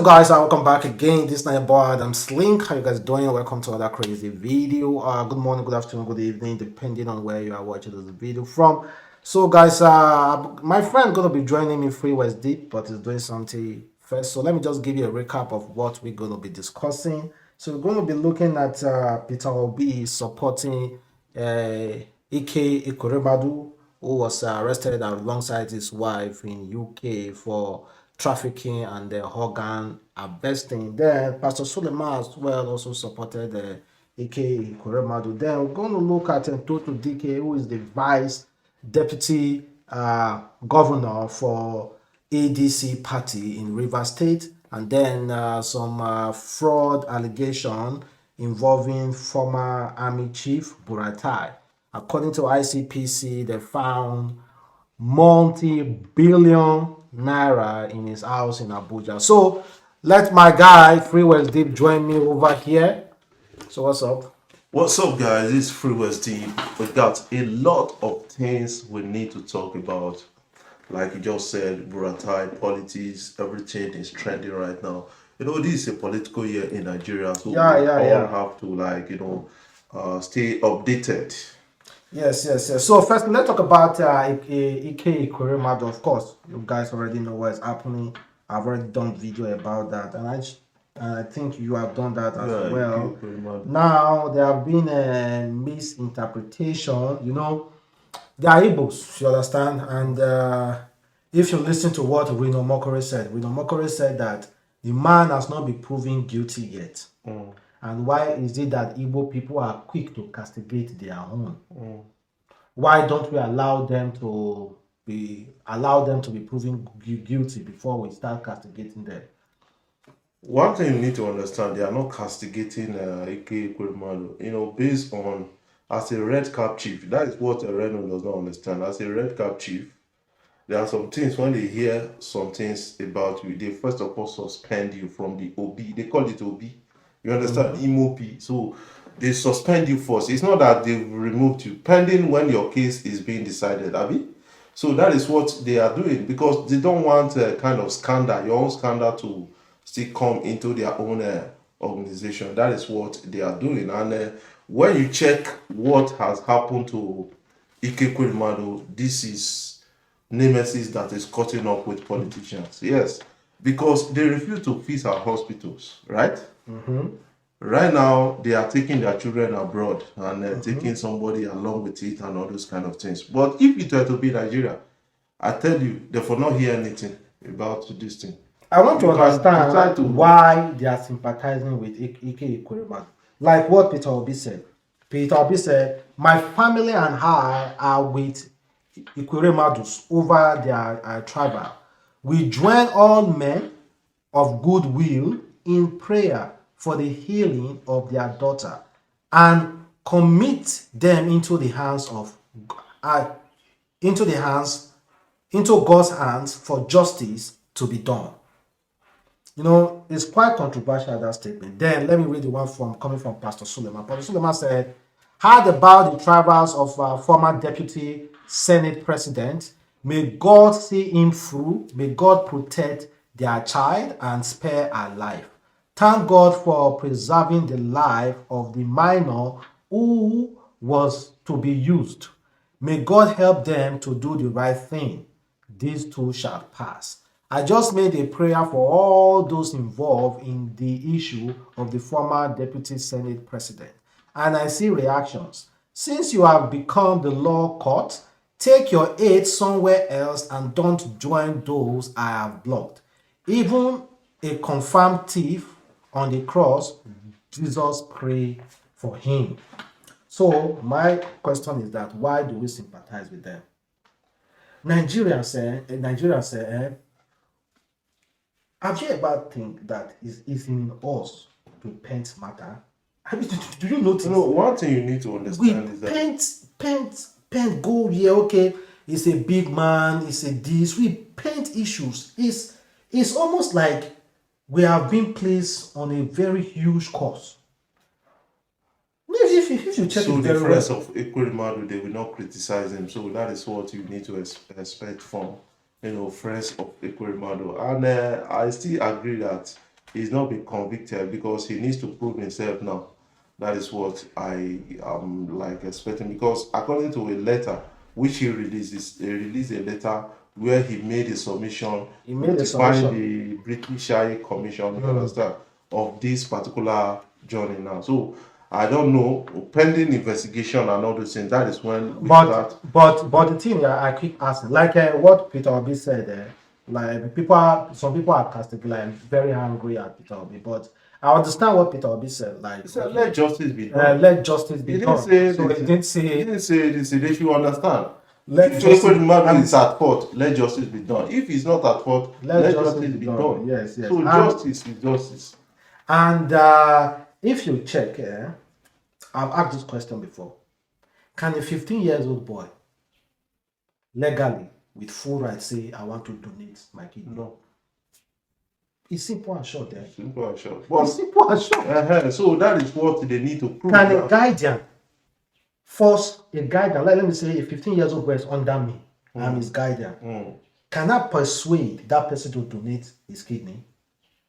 guys, welcome back again. This is your boy Adam Slink. How you guys doing? Welcome to another crazy video. Good morning, good afternoon, good evening, depending on where you are watching this video from. So guys, my friend gonna be joining me free West Deep, but he's doing something first. So let me just give you a recap of what we're gonna be discussing. So we're gonna be looking at Peter Obi supporting Ike Ikoremadu, who was arrested alongside his wife in UK for trafficking and organ harvesting. Then Pastor Suleiman as well also supported Ike Ikoremadu. Then we're going to look at Toto Dike, who is the vice deputy governor for ADC party in Rivers State, and then some fraud allegation involving former army chief Buratai. According to ICPC, they found multi-billion naira in his house in Abuja. So let my guy Free West Deep join me over here. So what's up? What's up, guys? It's Free West Deep. We got a lot of things we need to talk about. Like you just said, Buratai, politics, everything is trending right now. This is a political year in Nigeria, so we all have to stay updated. Yes. So first, let's talk about Ike Ikoremadu. Of course, you guys already know what's happening. I've already done video about that, and I think you have done that as well. Now there have been a misinterpretation. They are Igbos, you understand? And if you listen to what Rino Mokore said that the man has not been proven guilty yet. And why is it that Igbo people are quick to castigate their own? Why don't we allow them to be proven guilty before we start castigating them? One thing you need to understand, they are not castigating Ike Ikoremadu, based on, as a red cap chief. That is what Reno does not understand. As a red cap chief, there are some things, when they hear some things about you, they first of all suspend you from the OB. They call it OB. You understand? IMOP. So they suspend you first. It's not that they've removed you, pending when your case is being decided, Abby. So that is what they are doing, because they don't want a kind of scandal, your own scandal, to still come into their own organization. That is what they are doing. And when you check what has happened to Ike Ikoremadu, this is nemesis that is cutting up with politicians. Yes, because they refuse to fix our hospitals, right? Right now, they are taking their children abroad and taking somebody along with it and all those kind of things. But if it were to be Nigeria, I tell you, they will not hear anything about this thing. I want to understand why they are sympathizing with Ike Ikoremadu. Like what Peter Obi said. Peter Obi said, my family and I are with Ikoremadus over their tribal. We join all men of goodwill in prayer for the healing of their daughter and commit them into God's hands for justice to be done. It's quite controversial, that statement. Then let me read the one coming from Pastor Suleiman. Pastor Suleiman said, heard about the travels of former deputy Senate president. May God see him through. May God protect their child and spare her life. Thank God for preserving the life of the minor who was to be used. May God help them to do the right thing. These too shall pass. I just made a prayer for all those involved in the issue of the former deputy Senate president. And I see reactions. Since you have become the law court, take your aid somewhere else and don't join those I have blocked. Even a confirmed thief on the cross, Jesus prayed for him. So my question is that why do we sympathize with them? Nigerians say, have you ever think that it's in us to paint matter? I mean, do you notice? One thing you need to understand is that paint go here, okay, it's a big man, it's a this. We paint issues. It's almost like we have been placed on a very huge course. If you check so it the very friends well. of Ikoremadu, they will not criticize him. So that is what you need to expect from friends of Ikoremadu. And I still agree that he's not been convicted because he needs to prove himself now. That is what I am like expecting, because according to a letter which he released a letter where he made a submission He made a notifying submission. the British High Commission, you understand, of this particular journey now. So I don't know, pending investigation and all those things. That is when we start. But the thing I keep asking, like what Peter Obi said, like some people are casting like very angry at Peter Obi, but I understand what Peter Obi said. Like, He said, let justice be done. let justice be He didn't done. say So this. he didn't He say didn't say this. They should understand. let If justice. Ekweremadu is at fault, let justice be done. If he's not at fault, Let let justice justice be be done. done. Yes, yes. So And- justice is justice. And if you check, I've asked this question before. Can a 15 years old boy legally, with full rights, say, I want to donate my kidney? No, It's simple and short. simple and short. It's But simple and short. so that is what they need to prove. Can now. a guardian force a guardian, like let me say a 15 years old boy is under me, I'm his guardian. Can I persuade that person to donate his kidney?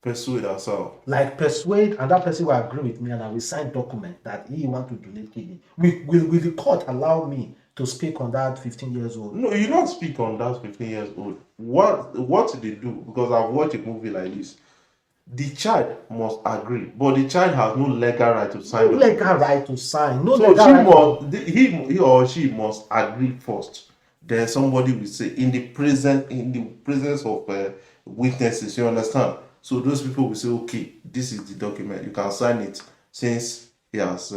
Persuade ourselves. Like persuade, and that person will agree with me, and I will sign document that he want to donate kidney. Will the court allow me to speak on that 15 years old? No, you don't speak on that 15 years old. What they do, because I've watched a movie like this, the child must agree, but the child has no legal right to sign. No legal right to sign. No So legal she right. must, he or she must agree first. Then somebody will say in the presence of witnesses. You understand? So those people will say, okay, this is the document. You can sign it since he has,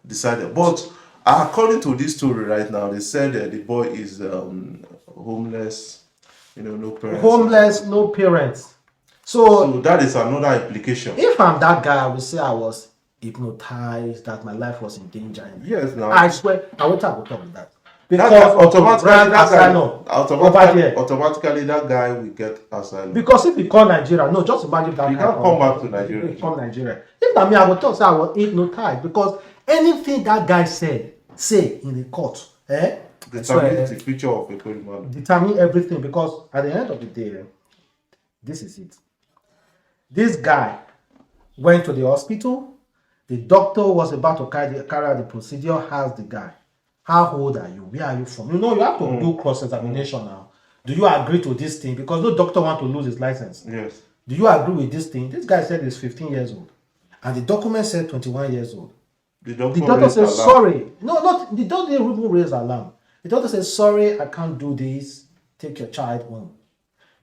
decided. But according to this story right now, they said that the boy is homeless. No parents. Homeless, no parents. So that is another implication. If I'm that guy, I will say I was hypnotized, that my life was in danger. Yes, now. I swear, I will talk with that. That Because guy, automatically that guy will get asylum. Because if he come Nigeria, no, just imagine that He guy can't come back to Nigeria. He come Nigeria. If I mean, I would talk, say I was hypnotized because anything that guy say in the court, Determines the future of a man. determine everything. Because at the end of the day, this is it. This guy went to the hospital. The doctor was about to carry out the procedure. Asked the guy, how old are you? Where are you from? You have to do cross-examination now. Do you agree to this thing? Because no doctor want to lose his license. Yes. Do you agree with this thing? This guy said he's 15 years old. And the document said 21 years old. The doctor says, sorry. No, not the doctor didn't even raise alarm. The doctor says, sorry, I can't do this. Take your child home.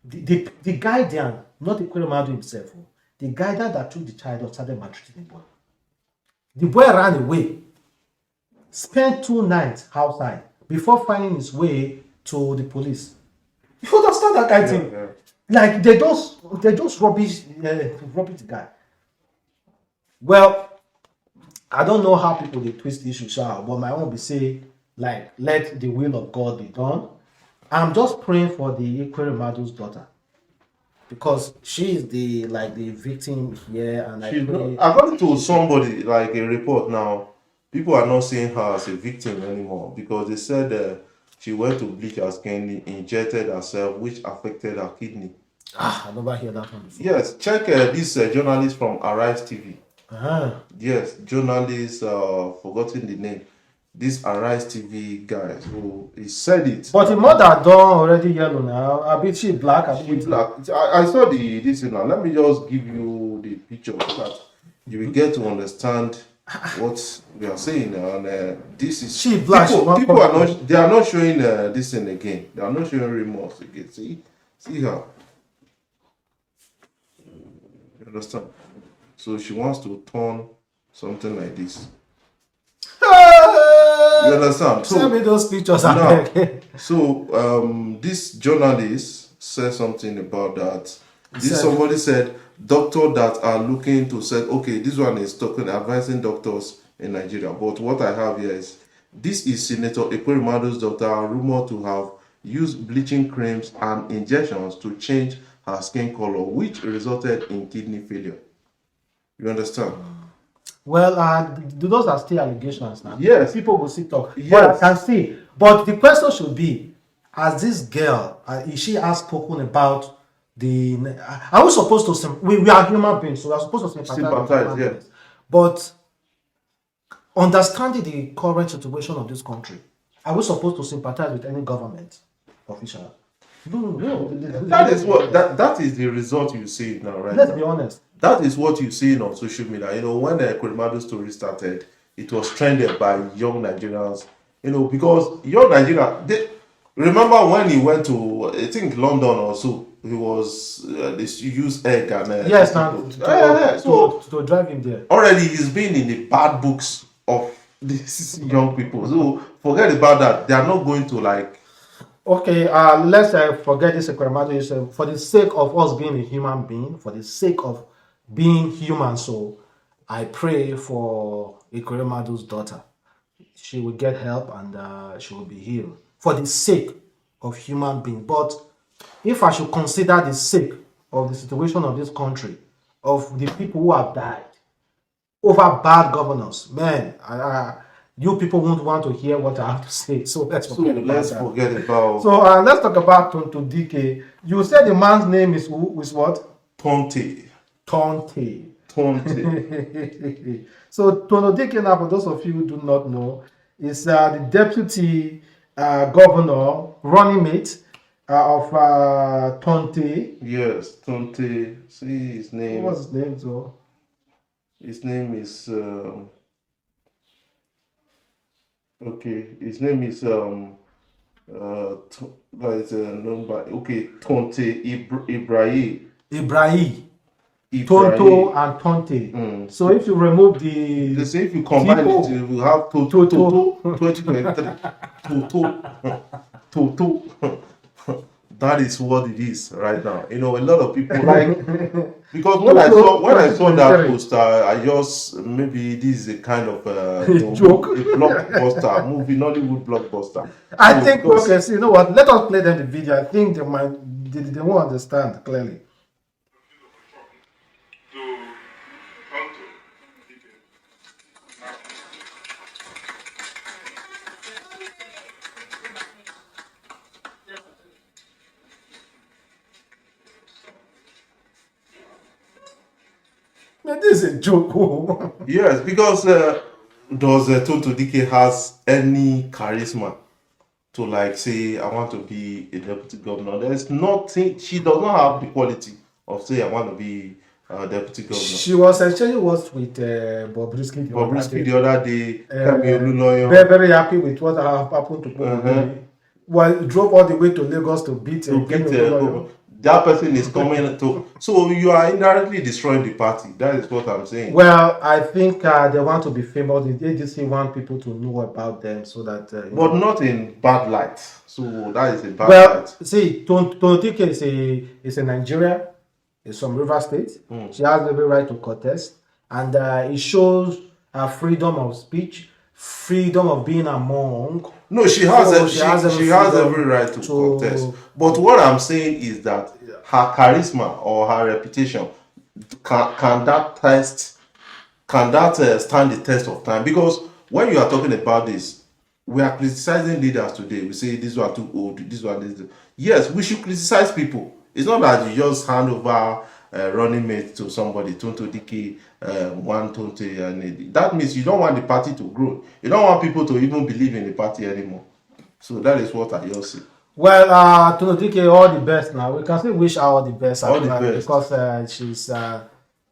The guardian, not Ekweremadu himself, the guardian that took the child out started maltreating the boy. The boy ran away, spent 2 nights outside before finding his way to the police. You understand that kind of thing? Yeah. Like they just rubbish the guy. Well, I don't know how people they twist the issue, but my own be say like let the will of God be done. I'm just praying for the Ekweremadu's daughter because she is the victim here, and I pray. According to somebody, like a report now, people are not seeing her as a victim anymore because they said she went to bleach her skin, injected herself, which affected her kidney. I never hear that one before. Yes, check this journalist from Arise TV. Yes, journalist, forgotten the name. This Arise TV guy, so he said it. But the mother don't already yellow now. A bit she black, a bit Black. I saw this now. Let me just give you the picture so that you will get to understand what we are saying. And this is She black. People are not. They are not showing this thing again. They are not showing remorse again. See her. You understand? So she wants to turn something like this. You understand? So, send me those pictures. now, so this journalist said something about that. Somebody said doctors that are looking to say, okay, this one is talking advising doctors in Nigeria. But what I have here is this is Senator Ekweremadu's daughter, rumored to have used bleaching creams and injections to change her skin color, which resulted in kidney failure. You understand? Well, those are still allegations now. Yes. People will still talk. Yes. But I can see. But the question should be, has this girl, is she has spoken about are we supposed to we are human beings, so we are supposed to sympathize with Sympathize, human yeah. beings. But understanding the current situation of this country, are we supposed to sympathize with any government official? No. That is what that is the result you see now, right Let's now. be honest. That is what you see on social media. When the Kurimado story started, it was trended by young Nigerians. Because young Nigeria, remember when he went to, I think, London or so. He was they used egg and Yes, now so to drive him there. already he's been in the bad books of these young people. So forget about that. They are not going to like. Okay, let's forget this Ekweremadu issue. For the sake of us being a human being, for the sake of being human, so I pray for Ekweremadu's daughter. She will get help and she will be healed. For the sake of human being. But if I should consider the sake of the situation of this country, of the people who have died over bad governance, man, you people won't want to hear what I have to say. So let's forget about that. Forget about. So let's talk about Tonto DK. You said the man's name is who? Is what? Tonte. Tonte. Tonte. So Tonto DK, now for those of you who do not know, is the deputy governor, running mate of Tonte. Yes, Tonte. See his name. What's his name, so? His name is okay. His name is that is number. Okay, Tonte Ibrahim. Ibrahim. Tonto and Tonte. So if you remove the say if you combine Tipo. it, you will have Toto 2023. Toto. That is what it is right now. A lot of people like, because when I saw that poster, I just, maybe this is a kind of joke, a blockbuster movie, Nollywood blockbuster. I think okay, so you know what? Let us play them the video. I think they won't understand clearly. This is a joke. Yes, because does Tonto DK has any charisma to like say I want to be a deputy governor? There's nothing. She does not have the quality of say I want to be a deputy governor. She was actually was with Bobrisky the other day. Very, very happy with what happened to Bobrisky. Well, drove all the way to Lagos to beat that person is coming to. So you are indirectly destroying the party. That is what I'm saying. Well, I think they want to be famous. The ADC want people to know about them so that. But not in bad light. So that is a bad light. See, Tonotike is a Nigerian. It's from River State. She has every right to contest, and it shows freedom of speech, freedom of being among. No, she has every right to contest. But what I'm saying is that her charisma or her reputation can that stand the test of time? Because when you are talking about this, we are criticizing leaders today. We say this one too old, this one this. Yes, we should criticize people. It's not that you just hand over running mate to somebody, Tonto DK, one Tonte, and that means you don't want the party to grow. You don't want people to even believe in the party anymore. So that is what I just see. Well, Tonto DK, all the best now. We can still wish her all the best. All the best. Because she's,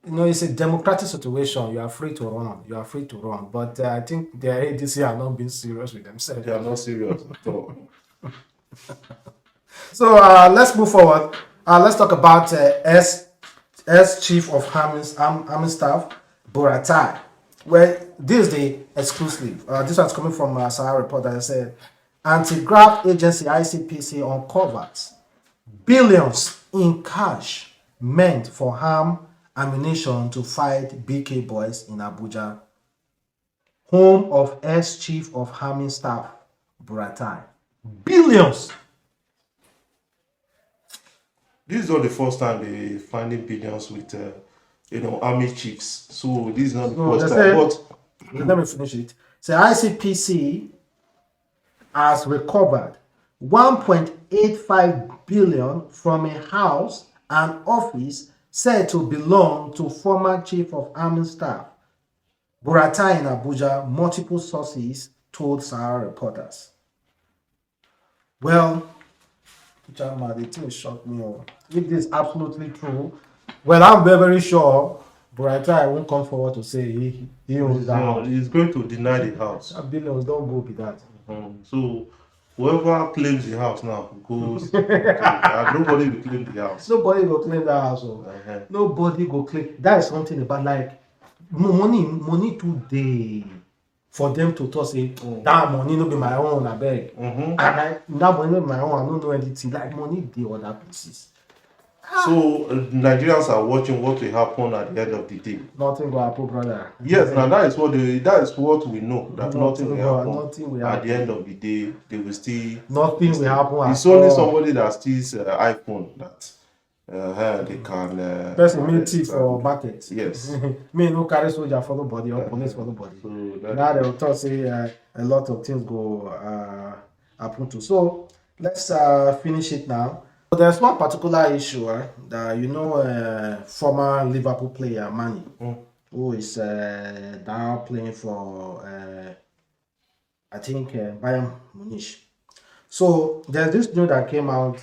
it's a democratic situation. You are free to run. But I think the ADC are not being serious with themselves. They are not serious at all. So let's move forward. Let's talk about Chief of Army Staff, Buratai. Well, this is the exclusive. This one's coming from Sahara Report that said, Anti-Graft Agency ICPC uncovers billions in cash meant for arm ammunition to fight BK boys in Abuja, home of ex-Chief of Army Staff, Buratai. Billions! This is not the first time they finding billions with, army chiefs. So this is not the first time. But let me finish it. So ICPC has recovered 1.85 billion from a house an office said to belong to former Chief of Army Staff Buratai in Abuja, multiple sources told Sahara reporters. Well, Chama, the thing shocked me. If this is absolutely true, well, I'm very, very sure Buratai won't come forward to say he owns that house. He's going to deny the house. Billions don't go be that. So whoever claims the house now goes, and nobody will claim the house. Nobody will claim that house. Nobody will claim. That is something about like money today for them to talk say that money no be my own, I beg. And that money no be my own, I don't know anything. Like money dey other places. So Nigerians are watching what will happen at the end of the day. Nothing will happen, brother. Yes, now that is what we know. That nothing will happen. Nothing will At the happen. end of the day, they will still. Nothing will happen. It's only somebody that steals iPhone that they can. Person meet thief for market. Yes. Me no carry soldier for nobody or police for nobody. So Now they will talk say a lot of things go happen to. So let's finish it now. So there's one particular issue that former Liverpool player Manny, who is now playing for I think Bayern Munich. So there's this news that came out.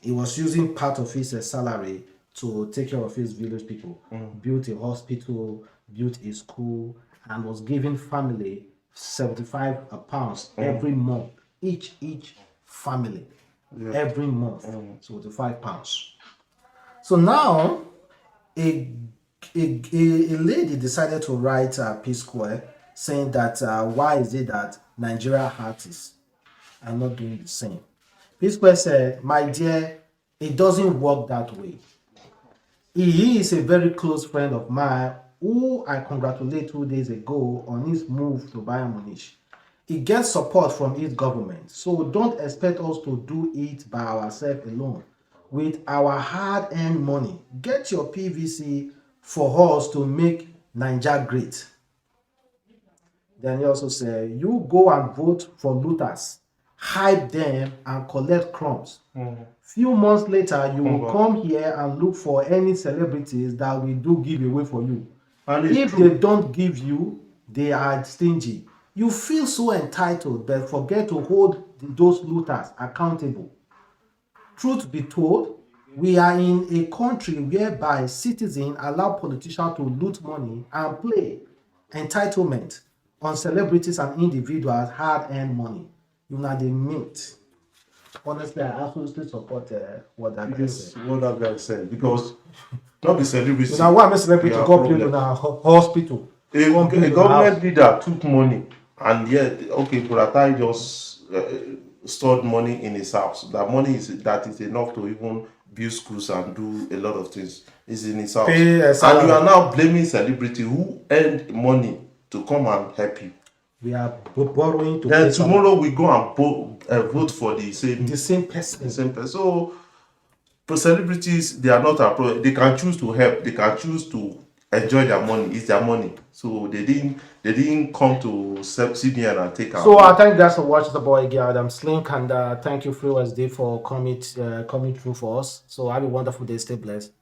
He was using part of his salary to take care of his village people, built a hospital, built a school, and was giving family £75 every month, each family, every month, £75. So now, a lady decided to write a P Square saying that why is it that Nigeria artists are not doing the same? P Square said, my dear, it doesn't work that way. He is a very close friend of mine who I congratulated 2 days ago on his move to Bayern Munich. He gets support from his government, so don't expect us to do it by ourselves alone. With our hard-earned money, get your PVC for us to make Nigeria great. Then he also said, you go and vote for looters, hype them and collect crumbs. Few months later, you will come here and look for any celebrities that will do give away for you. And if they don't give you, they are stingy. You feel so entitled, but forget to hold those looters accountable. Truth be told, we are in a country whereby citizens allow politicians to loot money and play entitlement on celebrities and individuals' hard-earned money. You know, they mint. Honestly, I absolutely support what that guy said. What that guy said, because not the celebrity. Now, why am I celebrity go play in a hospital? A government leader took money, and yet, okay, Buratai just stored money in his house. That money is enough to even build schools and do a lot of things. It's in his house. And you are now blaming celebrity who earned money to come and help you. We are borrowing to. Then tomorrow we go and vote for the same person. The same person. So, for celebrities, they are not a problem. They can choose to help. They can choose to enjoy their money. It's their money. So they didn't come to CBN and take out. So I thank you guys for watching the boy girl Adam Slink, and thank you Free SD for coming through for us. So have a wonderful day. Stay blessed.